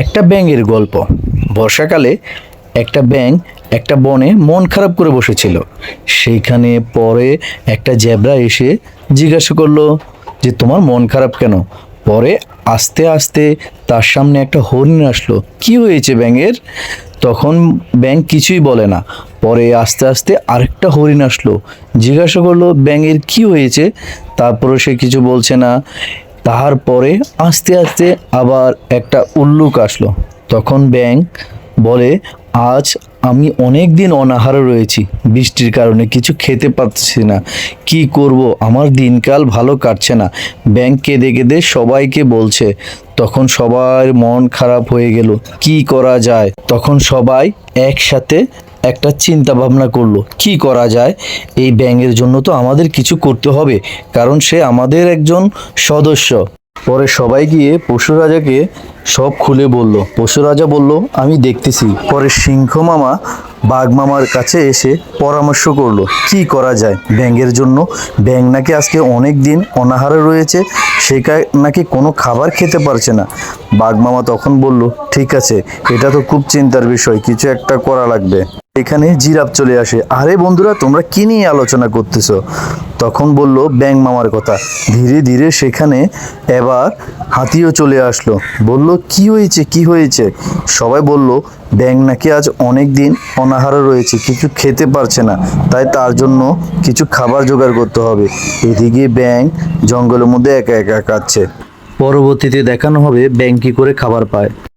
একটা ব্যাঙের গল্প। বর্ষাকালে একটা ব্যাঙ একটা বনে মন খারাপ করে বসেছিল। সেইখানে পরে একটা জেব্রা এসে জিজ্ঞাসা করলো যে তোমার মন খারাপ কেন? পরে আস্তে আস্তে তার সামনে একটা হরিণ আসলো। কি হয়েছে ব্যাঙের? তখন ব্যাঙ কিছুই বলে না। পরে আস্তে আস্তে আরেকটা হরিণ আসলো, জিজ্ঞাসা করলো ব্যাঙের কি হয়েছে? তারপরে সে কিছু বলছে না। তারপরে আস্তে আস্তে আবার একটা উল্লুক আসলো। তখন ব্যাঙ বলে, আজ আমি অনেক দিন অনাহারে রয়েছি, বৃষ্টির কারণে কিছু খেতে পারছি না, কি করব, আমার দিনকাল ভালো কাটছে না। ব্যাঙ কেঁদে কেঁদে সবাইকে বলছে। তখন সবার মন খারাপ হয়ে গেল, কি করা যায়? তখন সবাই একসাথে একটা চিন্তা ভাবনা করলো, কি করা যায়? এই ব্যাঙের জন্য তো আমাদের কিছু করতে হবে, কারণ সে আমাদের একজন সদস্য। পরে সবাই গিয়ে পশু রাজাকে সব খুলে বলল। পশু রাজা বলল, আমি দেখতেছি। পরে সিংহ মামা বাঘ মামার কাছে এসে পরামর্শ করলো, কি করা যায় ব্যাঙের জন্য? ব্যাঙ নাকি আজকে অনেক দিন অনাহারে রয়েছে, সে নাকি কোনো খাবার খেতে পারছে না। বাঘ মামা তখন বলল, ঠিক আছে, এটা তো খুব চিন্তার বিষয়, কিছু একটা করা লাগবে। এখানে জিরাফ চলে আসে, আরে বন্ধুরা তোমরা কি নিয়ে আলোচনা করতেছো? তখন বলল ব্যাঙ মামার কথা। ধীরে ধীরে সেখানে এবার হাতিও চলে আসলো, বলল কি হয়েছে কি হয়েছে? সবাই বলল ব্যাঙ নাকি আজ অনেক দিন অনাহারে রয়েছে, কিছু খেতে পারছে না, তাই তার জন্য কিছু খাবার জোগাড় করতে হবে। এদিকে ব্যাঙ জঙ্গলের মধ্যে একা একা কাটছে। পরবর্তীতে দেখানো হবে ব্যাঙ কি করে খাবার পায়।